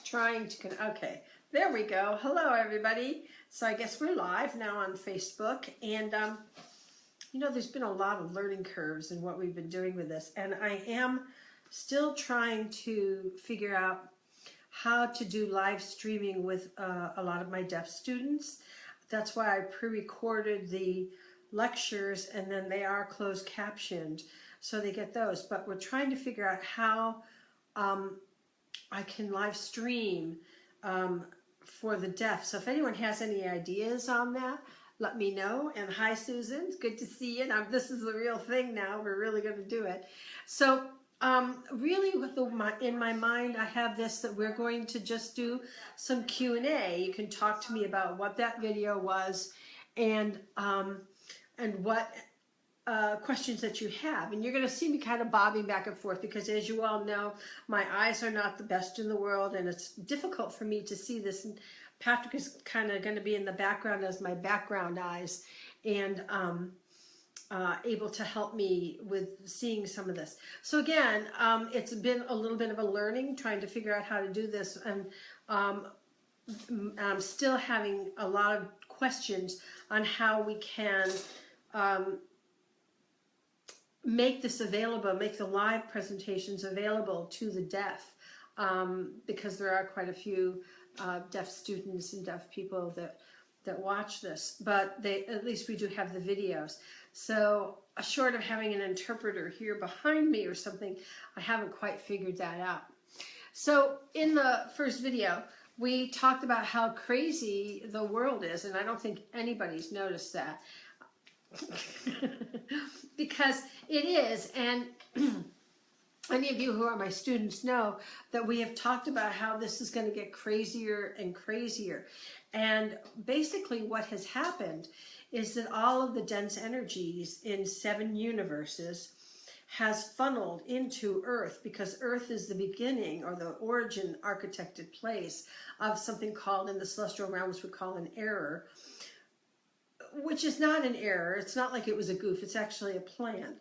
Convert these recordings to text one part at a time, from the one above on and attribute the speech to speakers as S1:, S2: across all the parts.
S1: Trying to, okay, there we go. Hello, everybody. So I guess we're live now on Facebook. And, you know, there's been a lot of learning curves in what we've been doing with this. And I am still trying to figure out how to do live streaming with a lot of my deaf students. That's why I pre-recorded the lectures, and then they are closed captioned, so they get those. But we're trying to figure out how I can live stream for the deaf. So if anyone has any ideas on that, let me know. And hi, Susan, it's good to see you. Now, this is the real thing now. We're really going to do it. So really, in my mind, I have this, that we're going to just do some Q&A. You can talk to me about what that video was and what questions that you have. And you're going to see me kind of bobbing back and forth because, as you all know, my eyes are not the best in the world, and it's difficult for me to see this. And Patrick is kind of going to be in the background as my background eyes, and able to help me with seeing some of this. So again, it's been a little bit of a learning, trying to figure out how to do this, and I'm still having a lot of questions on how we can make this available, make the live presentations available to the deaf, because there are quite a few deaf students and deaf people that watch this, but at least we do have the videos. So short of having an interpreter here behind me or something, I haven't quite figured that out. So in the first video, we talked about how crazy the world is, and I don't think anybody's noticed that. Because it is, and any of you who are my students know that we have talked about how this is going to get crazier and crazier. And basically what has happened is that all of the dense energies in 7 universes has funneled into Earth, because Earth is the beginning, or the origin architected place of something called, in the celestial realms, we call an error, which is not an error. It's not like it was a goof. It's actually a plan.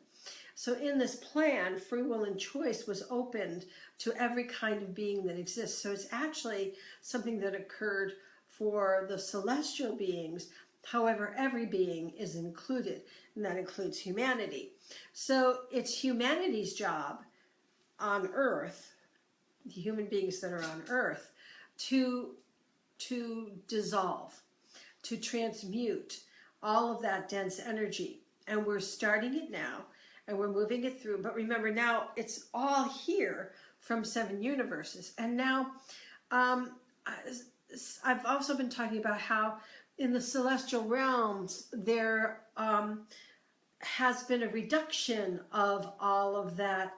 S1: So in this plan, free will and choice was opened to every kind of being that exists. So it's actually something that occurred for the celestial beings. However, every being is included, and that includes humanity. So it's humanity's job on Earth, the human beings that are on Earth, to dissolve, to transmute all of that dense energy. And we're starting it now, and we're moving it through. But remember, now it's all here from 7 universes. And now I've also been talking about how in the celestial realms there has been a reduction of all of that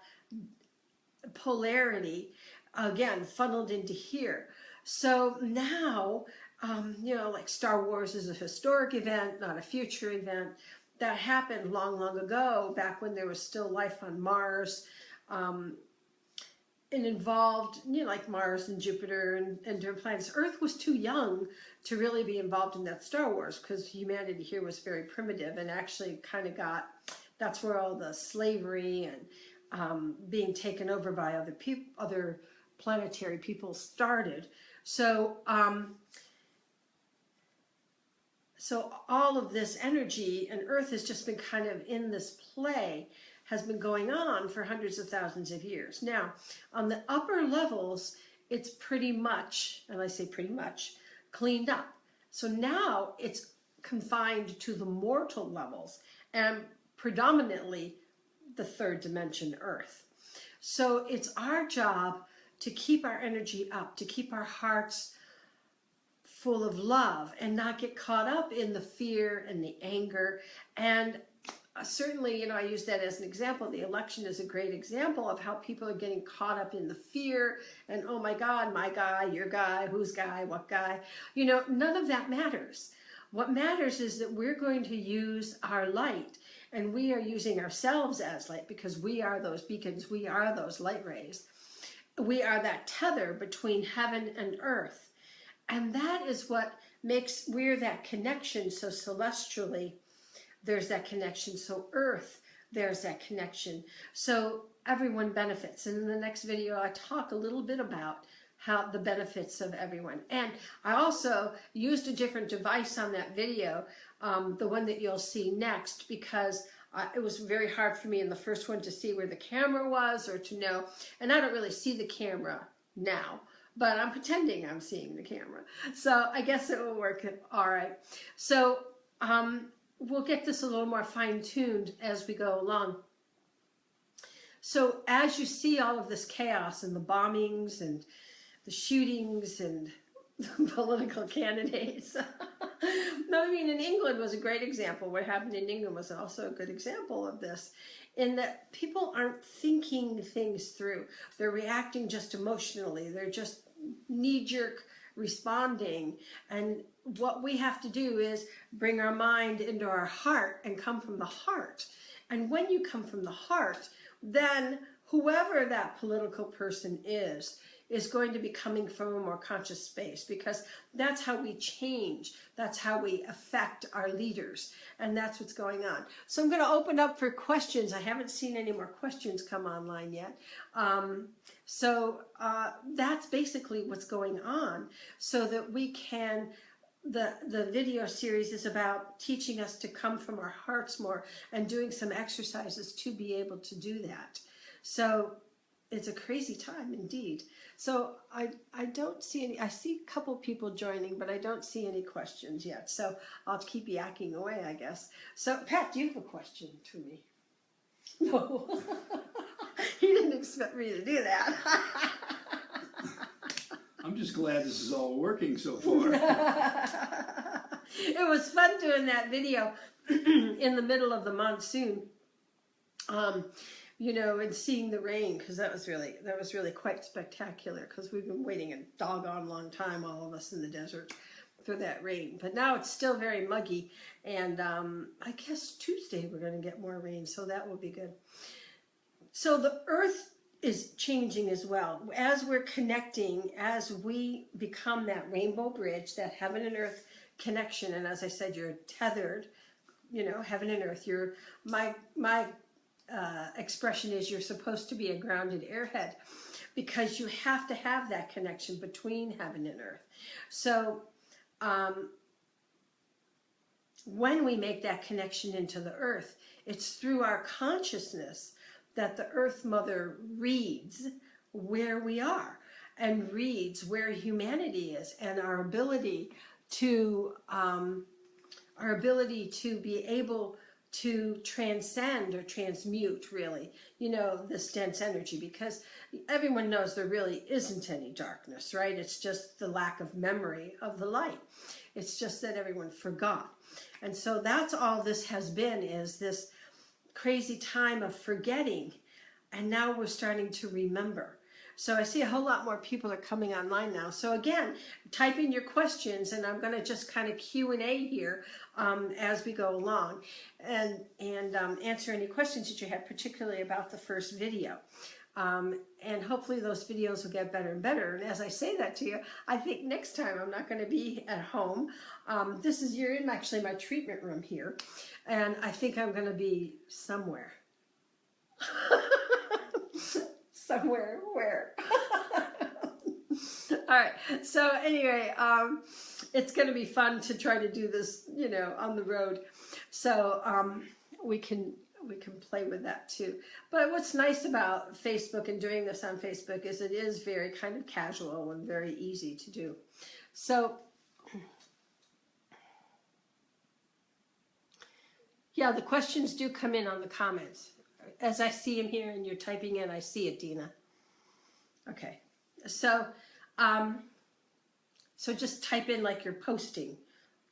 S1: polarity, again, funneled into here. So now, you know, like Star Wars is a historic event, not a future event. That happened long, long ago, back when there was still life on Mars. It involved, you know, like Mars and Jupiter and different planets. Earth was too young to really be involved in that Star Wars, because humanity here was very primitive, and actually kind of got, that's where all the slavery and being taken over by other planetary people started. So, so all of this energy, and Earth has just been kind of in this play, has been going on for hundreds of thousands of years. Now, on the upper levels, it's pretty much, and I say pretty much, cleaned up. So now it's confined to the mortal levels, and predominantly the 3rd dimension, Earth. So it's our job to keep our energy up, to keep our hearts full of love, and not get caught up in the fear and the anger. And certainly, you know, I use that as an example. The election is a great example of how people are getting caught up in the fear and, oh my God, my guy, your guy, whose guy, what guy. You know, none of that matters. What matters is that we're going to use our light, and we are using ourselves as light, because we are those beacons, we are those light rays. We are that tether between heaven and earth. And that is what makes, we're that connection. So celestially, there's that connection. So Earth, there's that connection. So everyone benefits. And in the next video, I talk a little bit about how the benefits of everyone. And I also used a different device on that video, the one that you'll see next, because it was very hard for me in the first one to see where the camera was or to know, and I don't really see the camera now, but I'm pretending I'm seeing the camera. So I guess it will work all right. So we'll get this a little more fine-tuned as we go along. So as you see all of this chaos and the bombings and the shootings and political candidates. No, I mean, in England was a great example. What happened in England was also a good example of this, in that people aren't thinking things through. They're reacting just emotionally. They're just knee-jerk responding. And what we have to do is bring our mind into our heart and come from the heart. And when you come from the heart, then whoever that political person is going to be coming from a more conscious space, because that's how we change. That's how we affect our leaders. And that's what's going on. So I'm going to open up for questions. I haven't seen any more questions come online yet. That's basically what's going on, so that we can, the video series is about teaching us to come from our hearts more and doing some exercises to be able to do that. So it's a crazy time indeed. So I don't see any, I see a couple people joining, but I don't see any questions yet. So I'll keep yakking away, I guess. So Pat, do you have a question to me? No. You didn't expect me to do that.
S2: I'm just glad this is all working so far.
S1: It was fun doing that video in the middle of the monsoon. You know, and seeing the rain, because that was really quite spectacular, because we've been waiting a doggone long time, all of us in the desert, for that rain. But now it's still very muggy, and I guess Tuesday we're going to get more rain, so that will be good. So the earth is changing as well. As we're connecting, as we become that rainbow bridge, that heaven and earth connection, and as I said, you're tethered, you know, heaven and earth. You're my expression is you're supposed to be a grounded airhead, because you have to have that connection between heaven and earth. So when we make that connection into the earth, it's through our consciousness that the Earth Mother reads where we are and reads where humanity is, and our ability to be able to transcend or transmute, really, you know, this dense energy, because everyone knows there really isn't any darkness, right? It's just the lack of memory of the light. It's just that everyone forgot. And so that's all this has been, is this crazy time of forgetting, and now we're starting to remember. So I see a whole lot more people are coming online now. So again, type in your questions, and I'm going to just kind of Q&A here as we go along, and answer any questions that you have, particularly about the first video. And hopefully those videos will get better and better. And as I say that to you, I think next time I'm not going to be at home. You're in actually my treatment room here, and I think I'm going to be somewhere. Somewhere where? All right. So anyway, it's going to be fun to try to do this, you know, on the road. So we can play with that too. But what's nice about Facebook and doing this on Facebook is it is very kind of casual and very easy to do. So yeah, the questions do come in on the comments. As I see them here and you're typing in, I see it, Dina. Okay. So just type in like you're posting,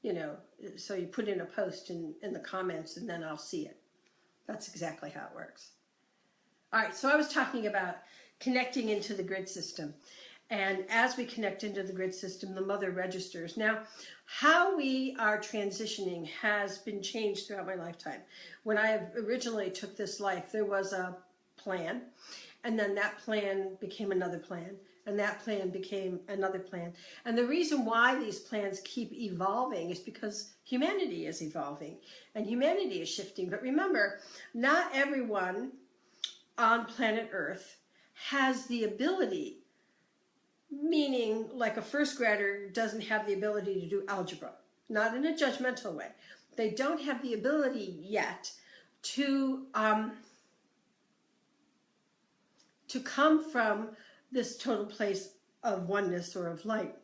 S1: you know, so you put in a post in the comments, and then I'll see it. That's exactly how it works. All right, so I was talking about connecting into the grid system. And as we connect into the grid system, the mother registers. Now, how we are transitioning has been changed throughout my lifetime. When I originally took this life, there was a plan, and then that plan became another plan, and that plan became another plan. And the reason why these plans keep evolving is because humanity is evolving, and humanity is shifting. But remember, not everyone on planet Earth has the ability meaning like a first grader doesn't have the ability to do algebra, not in a judgmental way. They don't have the ability yet to come from this total place of oneness or of light.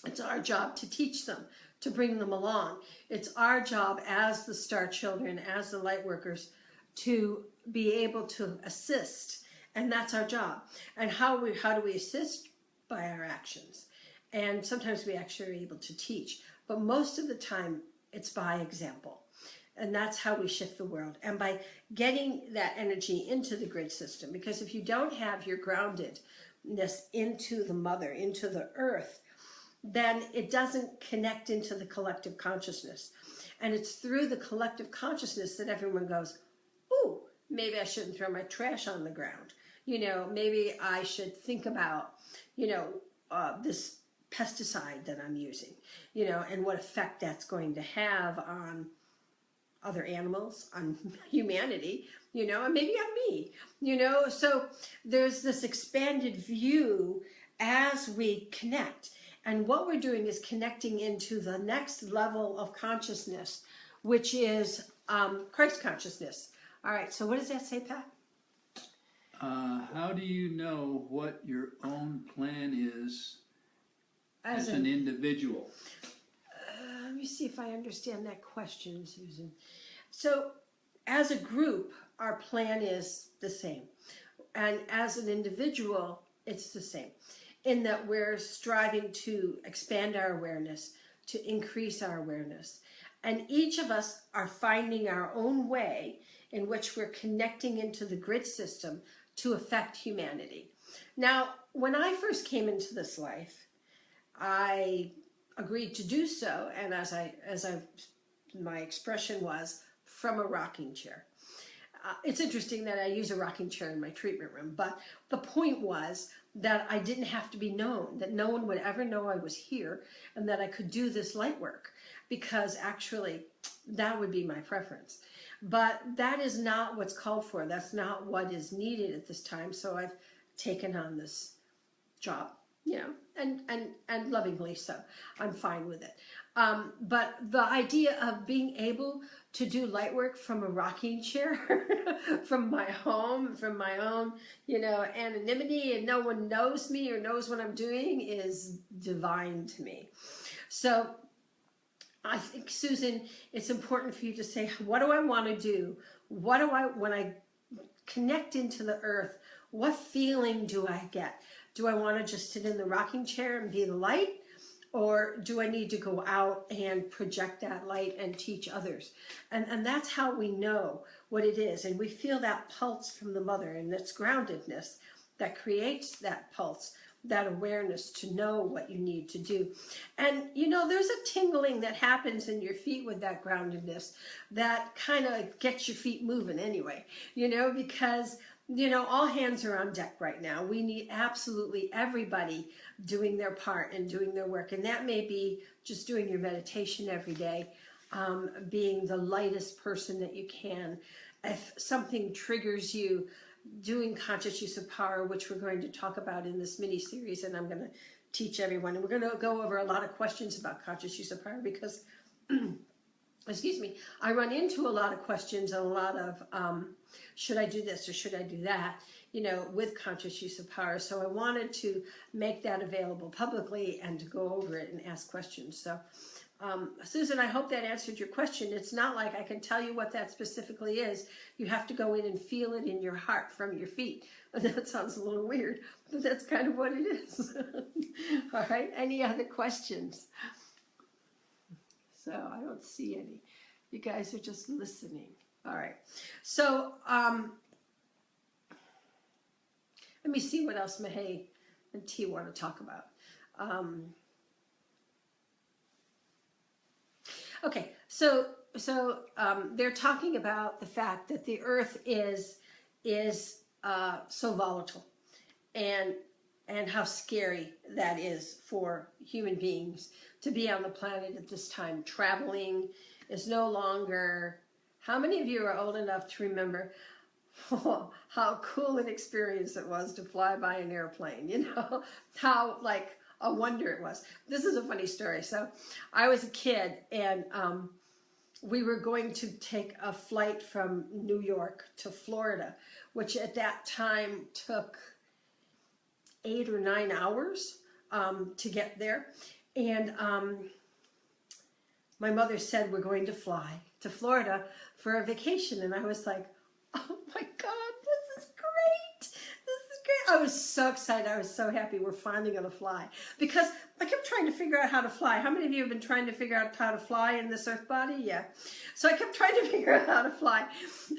S1: It's our job to teach them, to bring them along. It's our job as the star children, as the light workers, to be able to assist. And that's our job. And how do we assist? By our actions. And sometimes we actually are able to teach. But most of the time, it's by example. And that's how we shift the world. And by getting that energy into the grid system. Because if you don't have your groundedness into the mother, into the earth, then it doesn't connect into the collective consciousness. And it's through the collective consciousness that everyone goes, ooh, maybe I shouldn't throw my trash on the ground. You know, maybe I should think about, you know, this pesticide that I'm using, you know, and what effect that's going to have on other animals, on humanity, you know, and maybe on me, you know. So there's this expanded view as we connect. And what we're doing is connecting into the next level of consciousness, which is Christ consciousness. All right, so what does that say, Pat?
S2: How do you know what your own plan is as an individual?
S1: Let me see if I understand that question, Susan. So as a group, our plan is the same. And as an individual, it's the same. In that we're striving to expand our awareness, to increase our awareness. And each of us are finding our own way in which we're connecting into the grid system to affect humanity. Now, when I first came into this life, I agreed to do so, and my expression was, from a rocking chair. It's interesting that I use a rocking chair in my treatment room, but the point was that I didn't have to be known, that no one would ever know I was here, and that I could do this light work, because actually that would be my preference. But that is not what's called for. That's not what is needed at this time. So I've taken on this job, you know, and lovingly so. I'm fine with it. But the idea of being able to do light work from a rocking chair, from my home, from my own, you know, anonymity, and no one knows me or knows what I'm doing, is divine to me. So I think, Susan, it's important for you to say, what do I want to do? What do I, when I connect into the earth, what feeling do I get? Do I want to just sit in the rocking chair and be the light? Or do I need to go out and project that light and teach others? And that's how we know what it is. And we feel that pulse from the mother, and that's groundedness that creates that pulse, that awareness to know what you need to do. And, you know, there's a tingling that happens in your feet with that groundedness that kind of gets your feet moving anyway, you know, because, you know, all hands are on deck right now. We need absolutely everybody doing their part and doing their work. And that may be just doing your meditation every day, being the lightest person that you can. If something triggers you, doing conscious use of power, which we're going to talk about in this mini series, and I'm going to teach everyone. And we're going to go over a lot of questions about conscious use of power because, excuse me, I run into a lot of questions and a lot of, should I do this or should I do that, you know, with conscious use of power. So I wanted to make that available publicly and to go over it and ask questions. So Susan, I hope that answered your question. It's not like I can tell you what that specifically is. You have to go in and feel it in your heart from your feet. That sounds a little weird, but that's kind of what it is. All right, any other questions? So I don't see any. You guys are just listening. All right, so let me see what else Mahay and T want to talk about. Okay, so they're talking about the fact that the earth is so volatile, and how scary that is for human beings to be on the planet at this time. Traveling is no longer. How many of you are old enough to remember how cool an experience it was to fly by an airplane, you know, how like a wonder it was. This is a funny story. So I was a kid, and we were going to take a flight from New York to Florida, which at that time took 8 or 9 hours to get there. And my mother said, we're going to fly to Florida for a vacation. And I was like, oh my God, this is great. This is great. I was so excited. I was so happy we're finally going to fly, because I kept trying to figure out how to fly. How many of you have been trying to figure out how to fly in this earth body? Yeah. So I kept trying to figure out how to fly.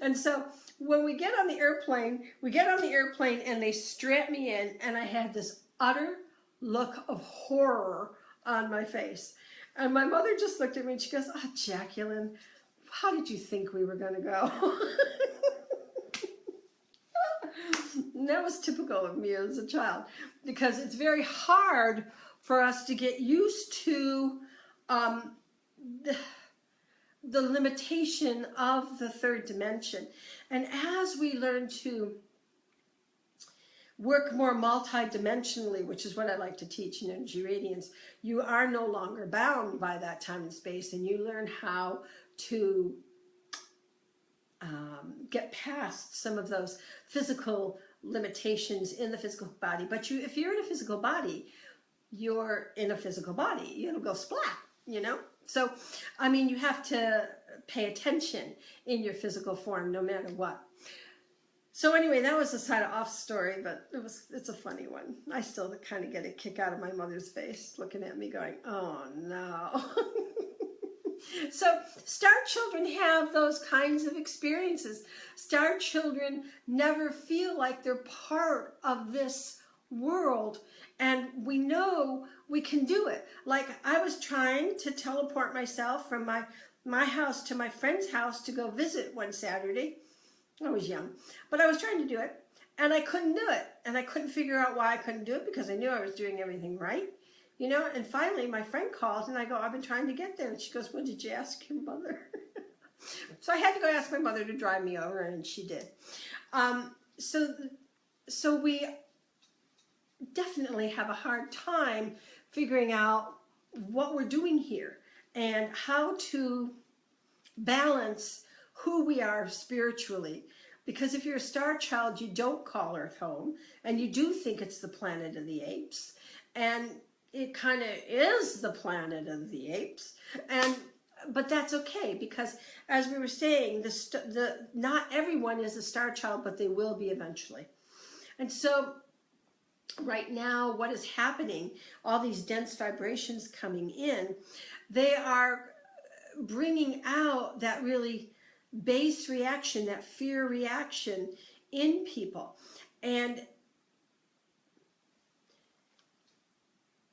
S1: And so when we get on the airplane, and they strap me in, and I had this utter look of horror on my face. And my mother just looked at me and she goes, oh, Jaculin, how did you think we were going to go? And that was typical of me as a child, because it's very hard for us to get used to the limitation of the third dimension. And as we learn to work more multidimensionally, which is what I like to teach in energy radiance, you are no longer bound by that time and space, and you learn how to get past some of those physical limitations in the physical body. But if you're in a physical body, you're in a physical body. It'll go splat, you know? So, I mean, you have to pay attention in your physical form no matter what. So anyway, that was a side of off story, but it's a funny one. I still kind of get a kick out of my mother's face looking at me going, oh no. So star children have those kinds of experiences. Star children never feel like they're part of this world, and we know we can do it. Like, I was trying to teleport myself from my house to my friend's house to go visit one Saturday. I was young, but I was trying to do it, and I couldn't do it. And I couldn't figure out why I couldn't do it, because I knew I was doing everything right, you know. And finally, my friend called, and I go, I've been trying to get there. And she goes, well, did you ask your mother? So I had to go ask my mother to drive me over, and she did. So we definitely have a hard time figuring out what we're doing here and how to balance who we are spiritually. Because if you're a star child, you don't call Earth home, and you do think it's the planet of the apes, and it kind of is the planet of the apes, but that's okay, because as we were saying, not everyone is a star child, but they will be eventually. And so right now, what is happening, all these dense vibrations coming in, they are bringing out that really base reaction, that fear reaction in people. And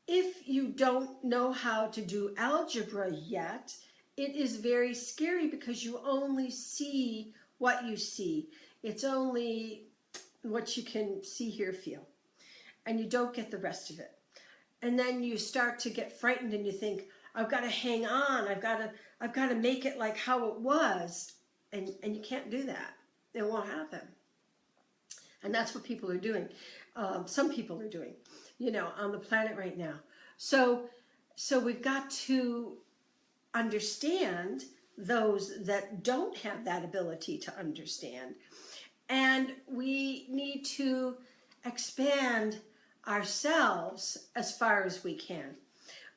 S1: if you don't know how to do algebra yet, it is very scary, because you only see what you see. It's only what you can see, hear, feel, and you don't get the rest of it. And then you start to get frightened, and you think, I've got to hang on, I've got to make it like how it was. And you can't do that. It won't happen. And that's what people are doing. Some people are doing, you know, on the planet right now. So we've got to understand those that don't have that ability to understand. And we need to expand ourselves as far as we can.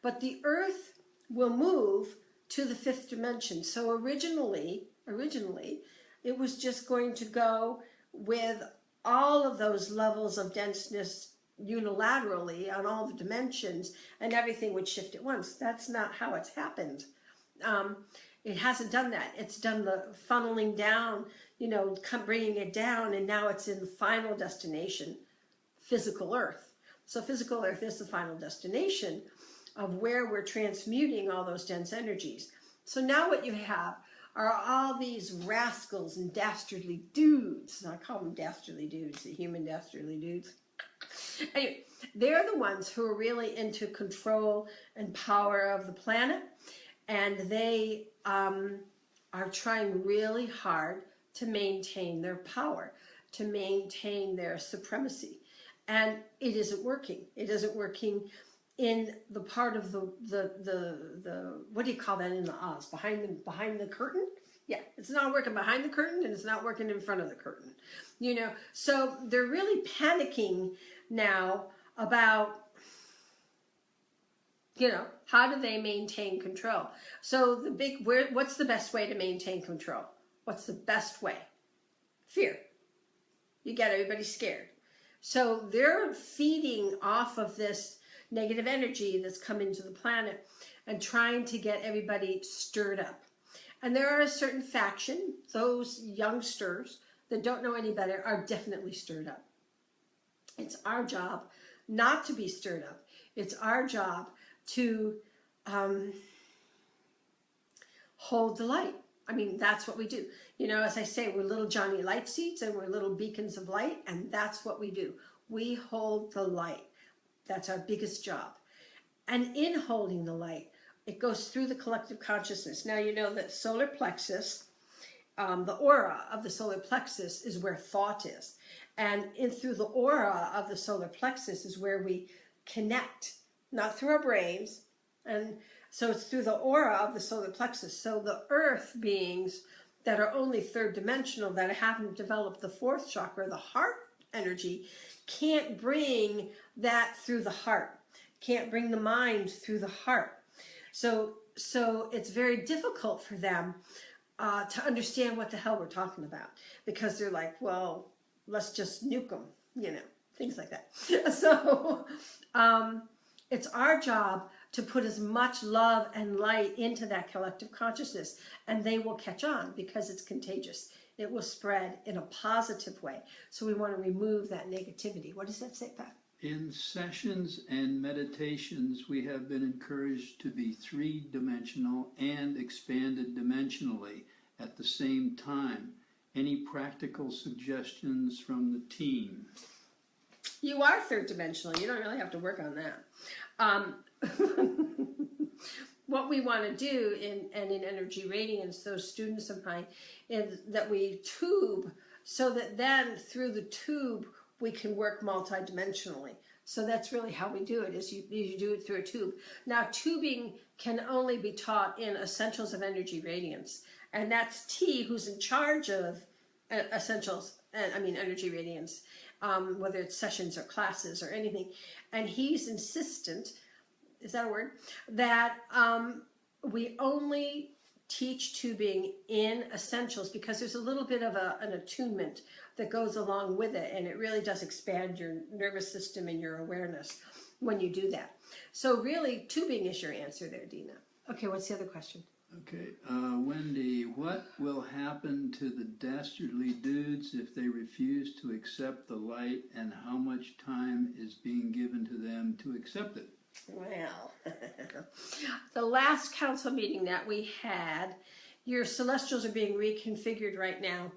S1: But the Earth will move to the 5th dimension. So originally, it was just going to go with all of those levels of denseness unilaterally on all the dimensions, and everything would shift at once. That's not how it's happened. It hasn't done that. It's done the funneling down, you know, bringing it down, and now it's in the final destination, physical Earth. So physical Earth is the final destination of where we're transmuting all those dense energies. So now what you have are all these rascals and dastardly dudes. I call them dastardly dudes, the human dastardly dudes. Anyway, they're the ones who are really into control and power of the planet, and they are trying really hard to maintain their power, to maintain their supremacy. And it isn't working. It isn't working in the part of the what do you call that in the Oz? Behind the curtain? Yeah, it's not working behind the curtain, and it's not working in front of the curtain. You know, so they're really panicking now about, you know, how do they maintain control? So what's the best way to maintain control? What's the best way? Fear. You get everybody scared. So they're feeding off of this negative energy that's come into the planet and trying to get everybody stirred up. And there are a certain faction, those youngsters that don't know any better are definitely stirred up. It's our job not to be stirred up. It's our job to hold the light. I mean, that's what we do. You know, as I say, we're little Johnny Light Seeds and we're little beacons of light, and that's what we do. We hold the light. That's our biggest job. And in holding the light, it goes through the collective consciousness. Now, you know that solar plexus, the aura of the solar plexus is where thought is. And through the aura of the solar plexus is where we connect, not through our brains. And so it's through the aura of the solar plexus. So the earth beings that are only third dimensional, that haven't developed the fourth chakra, the heart energy, can't bring that through the heart, can't bring the mind through the heart. So it's very difficult for them to understand what the hell we're talking about, because they're like, well, let's just nuke them, you know, things like that. So it's our job to put as much love and light into that collective consciousness, and they will catch on because it's contagious. It will spread in a positive way. So we want to remove that negativity. What does that say, Pat?
S2: In sessions and meditations, we have been encouraged to be three-dimensional and expanded dimensionally at the same time. Any practical suggestions from the team?
S1: You are third dimensional. You don't really have to work on that. What we want to do in energy radiance, those students of mine, is that we tube so that then through the tube we can work multidimensionally. So that's really how we do it, is you do it through a tube. Now, tubing can only be taught in Essentials of Energy Radiance. And that's T, who's in charge of Essentials, Energy Radiance, whether it's sessions or classes or anything. And he's insistent, is that a word? That we only teach tubing in Essentials because there's a little bit of an attunement that goes along with it, and it really does expand your nervous system and your awareness when you do that. So really, tubing is your answer there, Dina. Okay, what's the other question?
S2: Okay, Wendy, what will happen to the dastardly dudes if they refuse to accept the light, and how much time is being given to them to accept it?
S1: Well, the last council meeting that we had, your celestials are being reconfigured right now,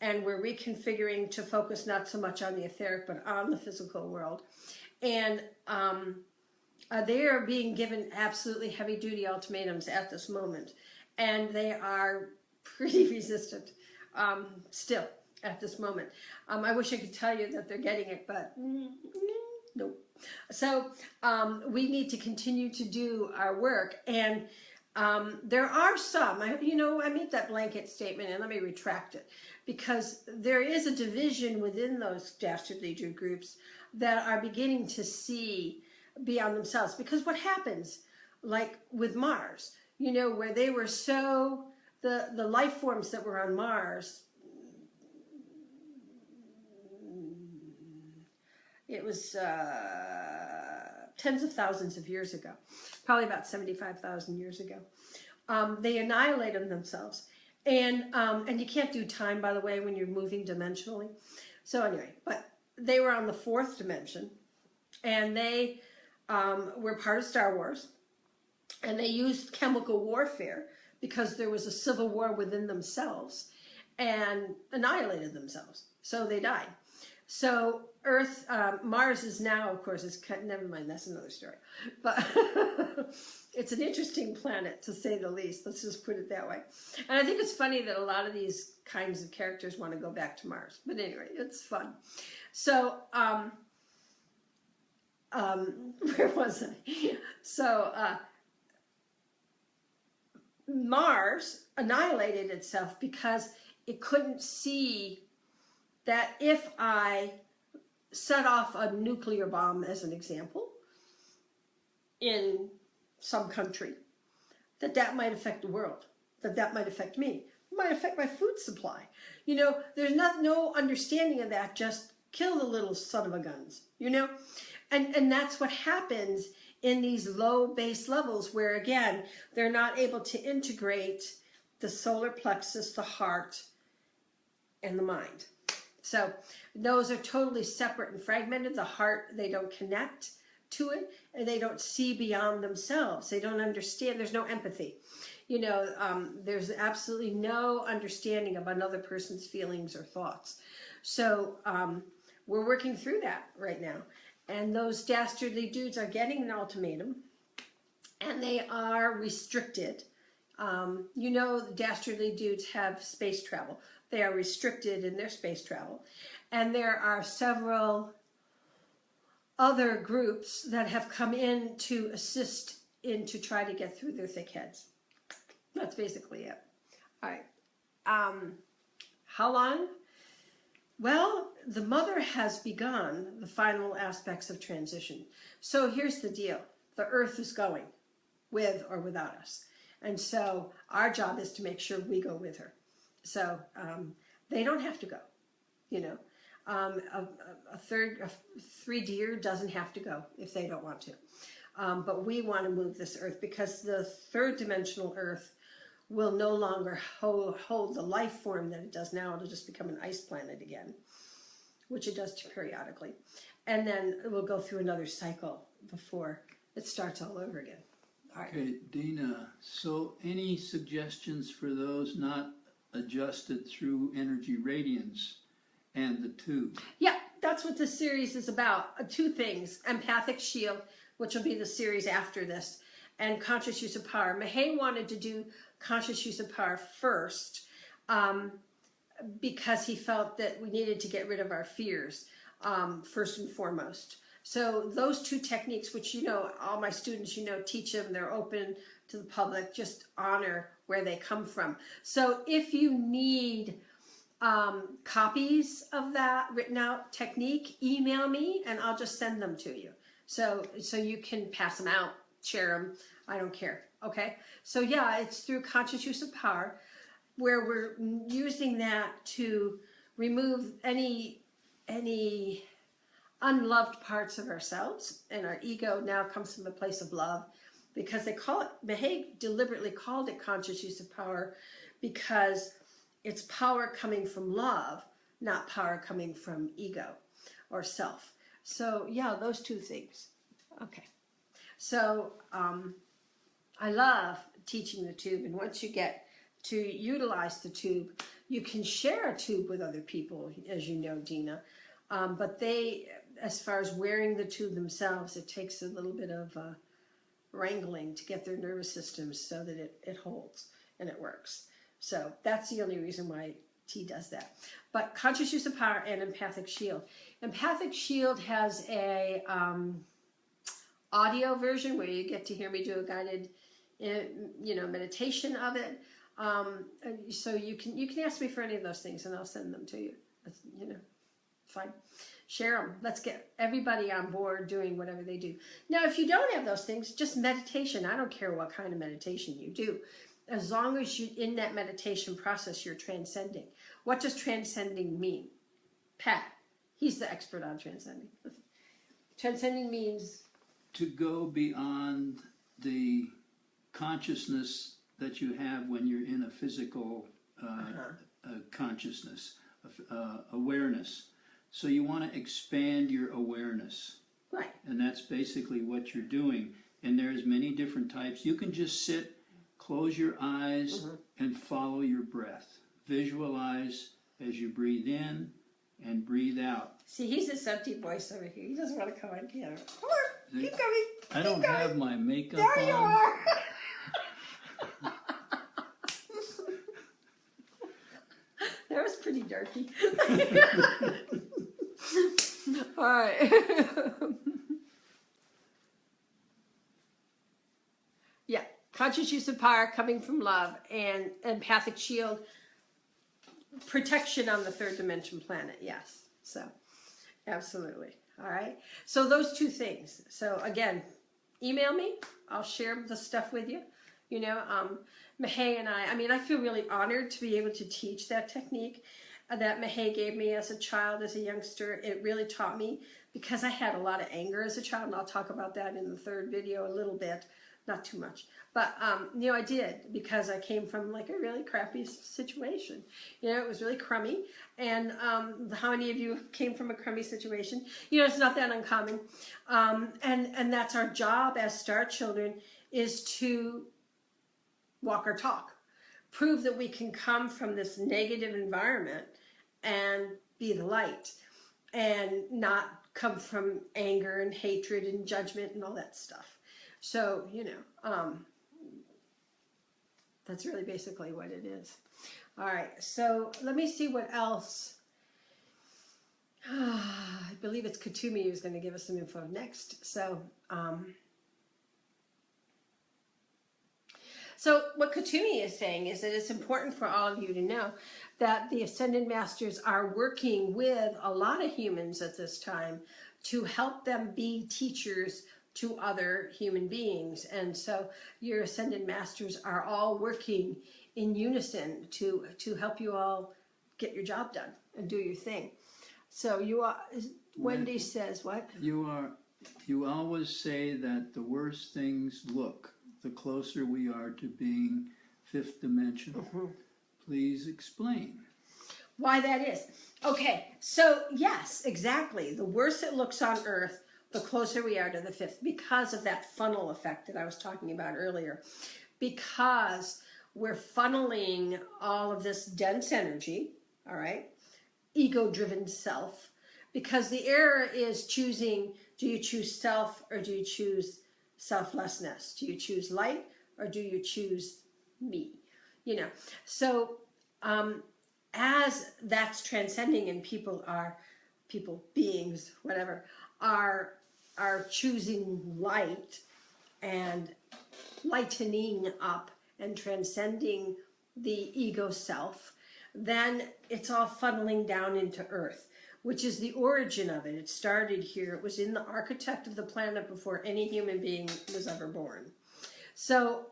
S1: and we're reconfiguring to focus not so much on the etheric, but on the physical world. And they are being given absolutely heavy-duty ultimatums at this moment, and they are pretty resistant still at this moment. I wish I could tell you that they're getting it, but nope. So we need to continue to do our work, and there are some, I made that blanket statement, and let me retract it, because there is a division within those dastardly Jew groups that are beginning to see beyond themselves. Because what happens, like with Mars, where they were so, the life forms that were on Mars, it was tens of thousands of years ago, probably about 75,000 years ago. They annihilated themselves. And you can't do time, by the way, when you're moving dimensionally. So anyway, but they were on the fourth dimension, and they were part of Star Wars, and they used chemical warfare because there was a civil war within themselves, and annihilated themselves. So they died. So Mars is now, of course, never mind, that's another story. But it's an interesting planet, to say the least. Let's just put it that way. And I think it's funny that a lot of these kinds of characters want to go back to Mars. But anyway, it's fun. So, where was I? So, Mars annihilated itself because it couldn't see that if I set off a nuclear bomb, as an example, in some country, that might affect the world, that might affect me, it might affect my food supply. You know, there's no understanding of that, just kill the little son of a guns, you know? And that's what happens in these low base levels where, again, they're not able to integrate the solar plexus, the heart, and the mind. So those are totally separate and fragmented. The heart, they don't connect to it, and they don't see beyond themselves. They don't understand. There's no empathy. You know, there's absolutely no understanding of another person's feelings or thoughts. So we're working through that right now. And those dastardly dudes are getting an ultimatum, and they are restricted. You know, the dastardly dudes have space travel. They are restricted in their space travel. And there are several other groups that have come in to assist in to try to get through their thick heads. That's basically it. All right. How long? Well, the mother has begun the final aspects of transition. So here's the deal. The earth is going, with or without us. And so our job is to make sure we go with her. So they don't have to go, you know. A 3D doesn't have to go if they don't want to. But we want to move this earth because the third dimensional earth will no longer hold the life form that it does now. It'll just become an ice planet again, which it does periodically. And then it will go through another cycle before it starts all over again. All right.
S2: Okay, Dina, so any suggestions for those not adjusted through energy radiance and the tube?
S1: Yeah, that's what this series is about. Two things: Empathic Shield, which will be the series after this, and Conscious Use of Power. Mahey wanted to do Conscious Use of Power first because he felt that we needed to get rid of our fears first and foremost. So those two techniques, which, you know, all my students, you know, teach them, they're open to the public, just honor where they come from. So if you need copies of that written out technique, email me and I'll just send them to you. So you can pass them out, share them, I don't care, okay? So yeah, it's through Conscious Use of Power, where we're using that to remove any unloved parts of ourselves, and our ego now comes from a place of love, because they call it, Mahey deliberately called it Conscious Use of Power, because it's power coming from love, not power coming from ego or self. So yeah, those two things. Okay. So I love teaching the tube, and once you get to utilize the tube, you can share a tube with other people, as you know, Dina. But they, as far as wearing the tube themselves, it takes a little bit of wrangling to get their nervous systems so that it holds and it works. So that's the only reason why T does that. But Conscious Use of Power and Empathic Shield. Empathic Shield has a audio version where you get to hear me do a guided, you know, meditation of it. So you can ask me for any of those things and I'll send them to you. That's, you know, fine. Share them. Let's get everybody on board doing whatever they do. Now, if you don't have those things, just meditation. I don't care what kind of meditation you do. As long as you, in that meditation process, you're transcending. What does transcending mean? Pat, he's the expert on transcending. Transcending means?
S2: To go beyond the consciousness that you have when you're in a physical consciousness, awareness. So you want to expand your awareness.
S1: Right.
S2: And that's basically what you're doing. And there's many different types. You can just sit, close your eyes, and follow your breath. Visualize as you breathe in and breathe out.
S1: See, he's this empty voice over here. He doesn't want to come on camera. Come on, keep coming.
S2: I don't have my makeup
S1: There
S2: on.
S1: you are. That was pretty dirty. All right. Yeah, conscious use of power coming from love and empathic shield protection on the third dimension planet. Yes, so absolutely. All right. So those two things. So again, email me. I'll share the stuff with you. You know, Mahay and I mean, I feel really honored to be able to teach that technique that Mahay gave me as a child, as a youngster. It really taught me because I had a lot of anger as a child, and I'll talk about that in the third video a little bit, not too much. But, you know, I did because I came from like a really crappy situation. You know, it was really crummy. And how many of you came from a crummy situation? You know, it's not that uncommon. And that's our job as star children, is to walk our talk. Prove that we can come from this negative environment and be the light, and not come from anger and hatred and judgment and all that stuff. So, you know, that's really basically what it is. All right, so let me see what else. I believe it's Katumi who's going to give us some info next. So what Katumi is saying is that it's important for all of you to know that the Ascended Masters are working with a lot of humans at this time to help them be teachers to other human beings. And so your Ascended Masters are all working in unison to help you all get your job done and do your thing. So you are, Wendy says what?
S2: You always say that the worse things look, the closer we are to being fifth dimensional. Mm-hmm. Please explain.
S1: Why that is. Okay, so yes, exactly. The worse it looks on Earth, the closer we are to the fifth, because of that funnel effect that I was talking about earlier. Because we're funneling all of this dense energy, all right, ego-driven self, because the error is choosing, do you choose self or do you choose selflessness? Do you choose light or do you choose me? You know, so as that's transcending and people, beings, whatever, are choosing light and lightening up and transcending the ego self, then it's all funneling down into Earth, which is the origin of it. It started here. It was in the architect of the planet before any human being was ever born. So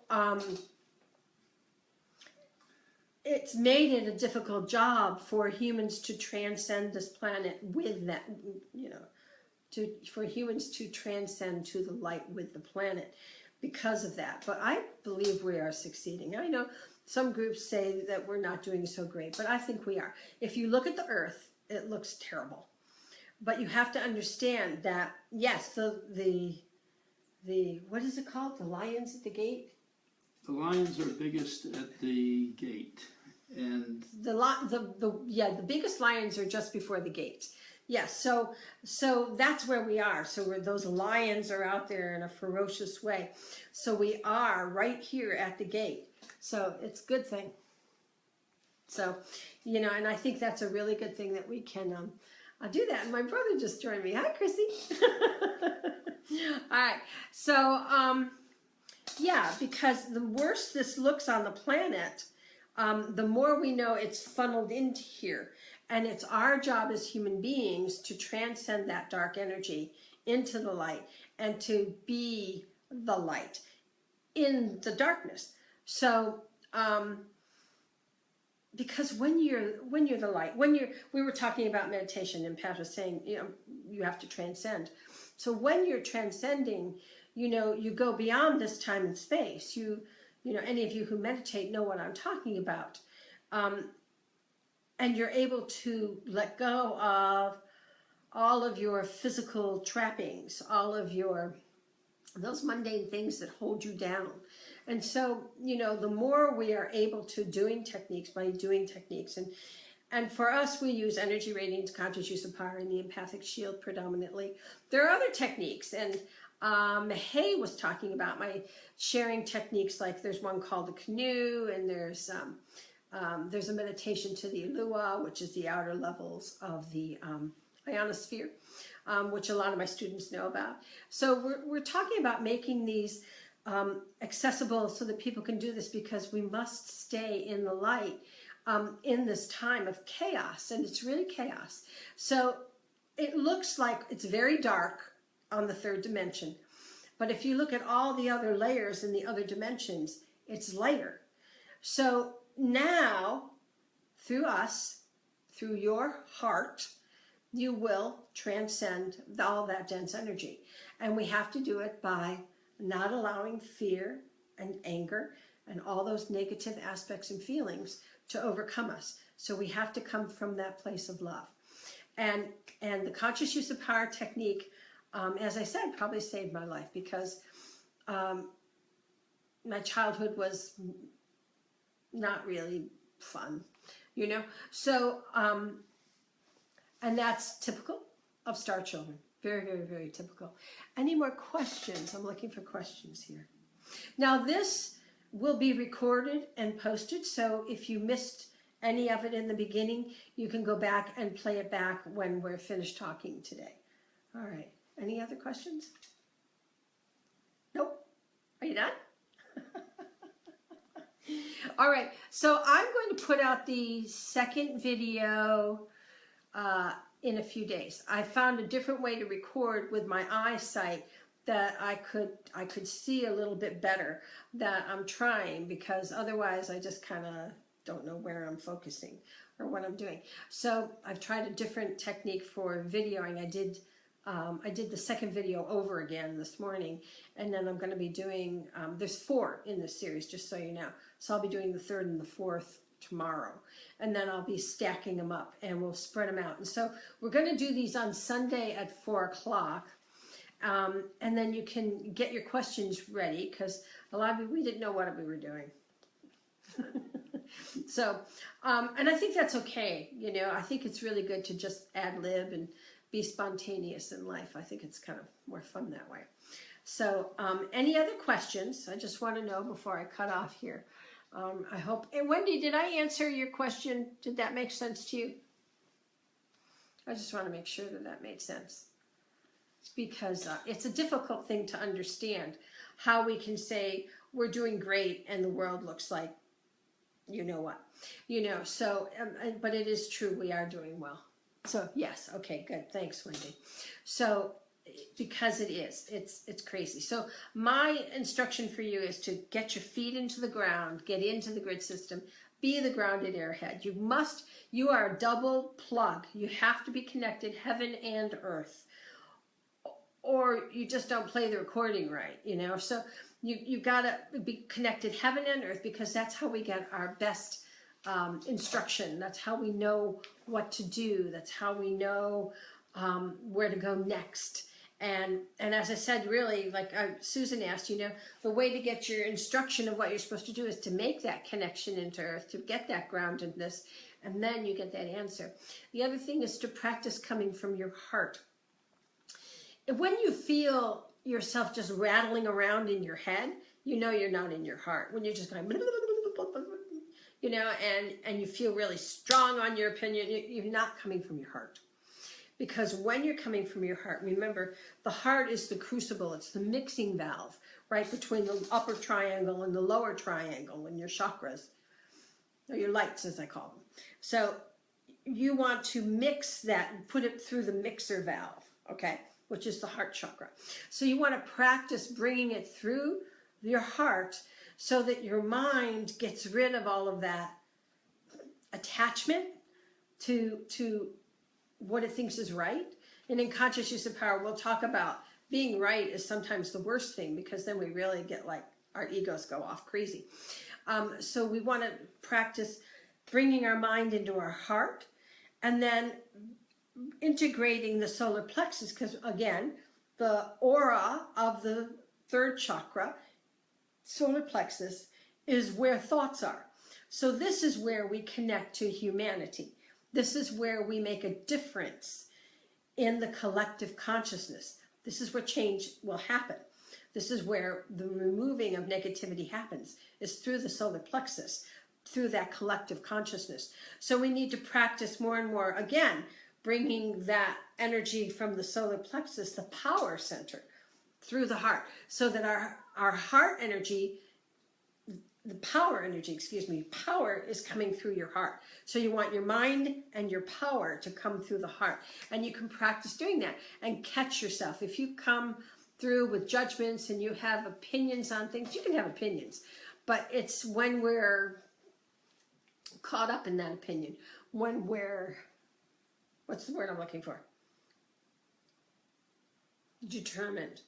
S1: it's made it a difficult job for humans to transcend this planet with that, you know, for humans to transcend to the light with the planet because of that. But I believe we are succeeding. I know some groups say that we're not doing so great, but I think we are. If you look at the Earth, it looks terrible. But you have to understand that, yes, the what is it called? The lions at the gate?
S2: The lions are biggest at the gate. And
S1: the biggest lions are just before the gate. Yes, so that's where we are. So those lions are out there in a ferocious way. So we are right here at the gate. So it's a good thing. So, you know, and I think that's a really good thing that we can do that. And my brother just joined me. Hi, Chrissy. All right. So, yeah, because the worse this looks on the planet, the more we know it's funneled into here. And it's our job as human beings to transcend that dark energy into the light and to be the light in the darkness. So, because when you're the light, we were talking about meditation, and Pat was saying, you know, you have to transcend. So when you're transcending, you know, you go beyond this time and space. You know, any of you who meditate know what I'm talking about. And you're able to let go of all of your physical trappings, all of those mundane things that hold you down. And so, you know, the more we are able to doing techniques, and for us, we use energy radiance, conscious use of power, and the empathic shield predominantly. There are other techniques, and Hay was talking about my sharing techniques, like there's one called the canoe, and there's a meditation to the Elua, which is the outer levels of the ionosphere, which a lot of my students know about. So we're talking about making these accessible so that people can do this, because we must stay in the light in this time of chaos, and it's really chaos. So it looks like it's very dark on the third dimension, but if you look at all the other layers in the other dimensions, it's lighter. So now, through us, through your heart, you will transcend all that dense energy. And we have to do it by not allowing fear and anger and all those negative aspects and feelings to overcome us. So we have to come from that place of love. And the conscious use of power technique, as I said, probably saved my life, because my childhood was not really fun, you know? So, and that's typical of star children. Very, very, very typical. Any more questions? I'm looking for questions here. Now, this will be recorded and posted, so if you missed any of it in the beginning, you can go back and play it back when we're finished talking today. All right. Any other questions? Nope. Are you done? All right. So I'm going to put out the second video in a few days. I found a different way to record with my eyesight that I could see a little bit better, that I'm trying, because otherwise I just kind of don't know where I'm focusing or what I'm doing. So I've tried a different technique for videoing. I did the second video over again this morning, and then I'm going to be doing, there's 4 in this series, just so you know. So I'll be doing the 3rd and the 4th tomorrow, and then I'll be stacking them up, and we'll spread them out. And so we're going to do these on Sunday at 4 o'clock, and then you can get your questions ready, because a lot of you, we didn't know what we were doing. So, and I think that's okay, you know. I think it's really good to just ad-lib and be spontaneous in life. I think it's kind of more fun that way. So, any other questions? I just want to know before I cut off here. I hope, and Wendy, did I answer your question? Did that make sense to you? I just want to make sure that that made sense. It's because it's a difficult thing to understand, how we can say we're doing great and the world looks like, you know what, you know. So, but it is true, we are doing well. So yes, okay, good. Thanks, Wendy. So, because it's crazy. So my instruction for you is to get your feet into the ground, get into the grid system, be the grounded airhead. You are a double plug. You have to be connected heaven and earth, or you just don't play the recording right, you know. So you gotta be connected heaven and earth, because that's how we get our best instruction. That's how we know what to do. That's how we know where to go next. And as I said, really, like Susan asked, you know, the way to get your instruction of what you're supposed to do is to make that connection into earth, to get that groundedness, and then you get that answer. The other thing is to practice coming from your heart. When you feel yourself just rattling around in your head, you know you're not in your heart. When you're just going, you know, and you feel really strong on your opinion, you're not coming from your heart. Because when you're coming from your heart, remember, the heart is the crucible. It's the mixing valve, right, between the upper triangle and the lower triangle in your chakras, or your lights, as I call them. So you want to mix that and put it through the mixer valve, okay, which is the heart chakra. So you want to practice bringing it through your heart so that your mind gets rid of all of that attachment to what it thinks is right. And in conscious use of power, we'll talk about being right is sometimes the worst thing, because then we really get like, our egos go off crazy. So we want to practice bringing our mind into our heart, and then integrating the solar plexus, because again, the aura of the 3rd chakra, solar plexus, is where thoughts are. So this is where we connect to humanity. This is where we make a difference in the collective consciousness. This is where change will happen. This is where the removing of negativity happens, is through the solar plexus, through that collective consciousness. So we need to practice more and more, again, bringing that energy from the solar plexus, the power center, through the heart, so that our heart energy, the power energy, power is coming through your heart. So you want your mind and your power to come through the heart. And you can practice doing that and catch yourself. If you come through with judgments and you have opinions on things, you can have opinions. But it's when we're caught up in that opinion, when we're, what's the word I'm looking for? Determined.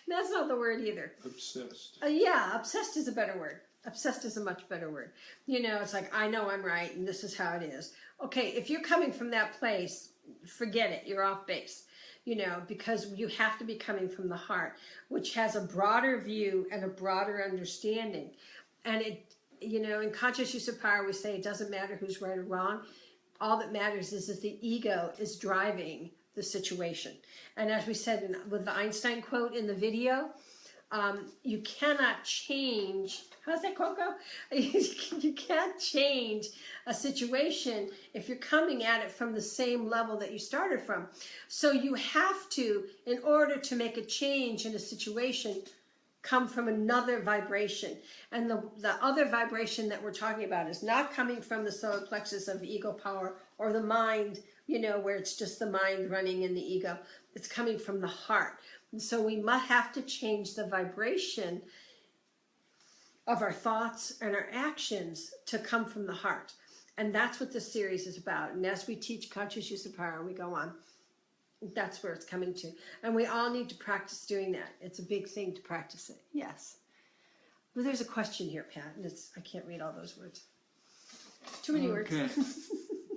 S1: That's not the word either.
S3: Obsessed.
S1: Yeah, obsessed is a better word. Obsessed is a much better word. You know, it's like, I know I'm right and this is how it is. Okay, if you're coming from that place, forget it. You're off base. You know, because you have to be coming from the heart, which has a broader view and a broader understanding. And it, you know, in conscious use of power, we say it doesn't matter who's right or wrong. All that matters is that the ego is driving the situation. And as we said with the Einstein quote in the video, you cannot change, how's that quote go? You can't change a situation if you're coming at it from the same level that you started from. So you have to, in order to make a change in a situation, come from another vibration. And the other vibration that we're talking about is not coming from the solar plexus of ego power or the mind, you know, where it's just the mind running in the ego. It's coming from the heart. And so we must have to change the vibration of our thoughts and our actions to come from the heart. And that's what this series is about. And as we teach conscious use of power and we go on, that's where it's coming to. And we all need to practice doing that. It's a big thing to practice it. Yes. Well, there's a question here, Pat, and I can't read all those words. Too many words.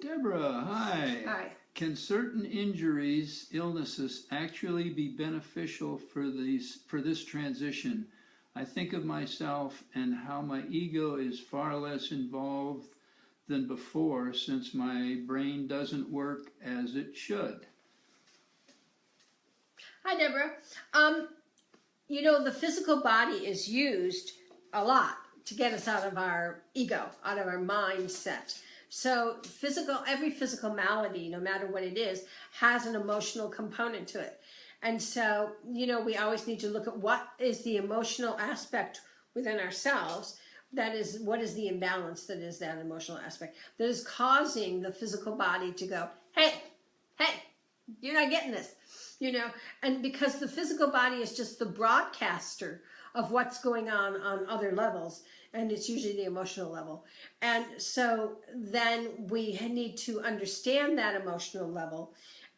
S2: Deborah, hi.
S1: Hi.
S2: Can certain injuries, illnesses actually be beneficial for this transition? I think of myself and how my ego is far less involved than before since my brain doesn't work as it should.
S1: Hi, Deborah. You know, the physical body is used a lot to get us out of our ego, out of our mindset. So every physical malady, no matter what it is, has an emotional component to it. And so, you know, we always need to look at what is the emotional aspect within ourselves. That is, what is the imbalance that is that emotional aspect that is causing the physical body to go, hey, you're not getting this, you know. And because the physical body is just the broadcaster of what's going on other levels, and it's usually the emotional level. And so then we need to understand that emotional level,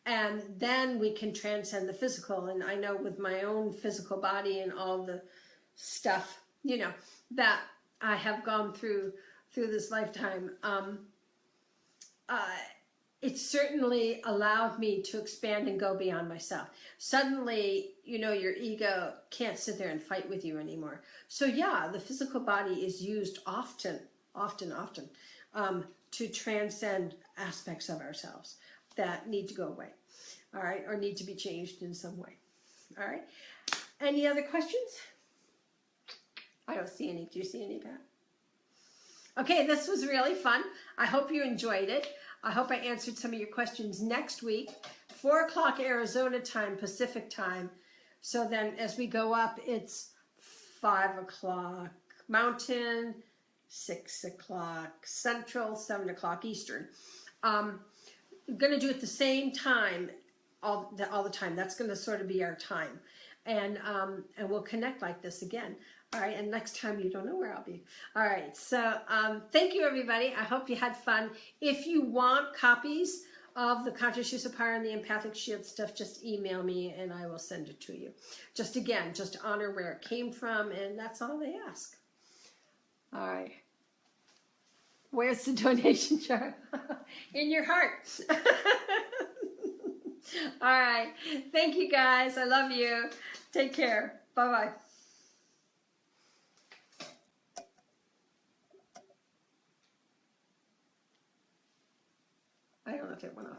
S1: and then we can transcend the physical. And I know with my own physical body and all the stuff, you know, that I have gone through this lifetime, it certainly allowed me to expand and go beyond myself. Suddenly, you know, your ego can't sit there and fight with you anymore. So yeah, the physical body is used often to transcend aspects of ourselves that need to go away, all right, or need to be changed in some way, all right. Any other questions? I don't see any. Do you see any, Pat? Okay, this was really fun. I hope you enjoyed it. I hope I answered some of your questions. Next week, 4 o'clock Arizona time, Pacific time. So then as we go up, it's 5 o'clock Mountain, 6 o'clock Central, 7 o'clock Eastern. I'm going to do it the same time all the time. That's going to sort of be our time. And we'll connect like this again. All right, and next time you don't know where I'll be. All right, so thank you, everybody. I hope you had fun. If you want copies of the Conscious Use of Power and the Empathic Shield stuff, just email me and I will send it to you. Just honor where it came from, and that's all they ask. All right. Where's the donation jar? In your heart. All right. Thank you, guys. I love you. Take care. Bye-bye. I don't know if it went off.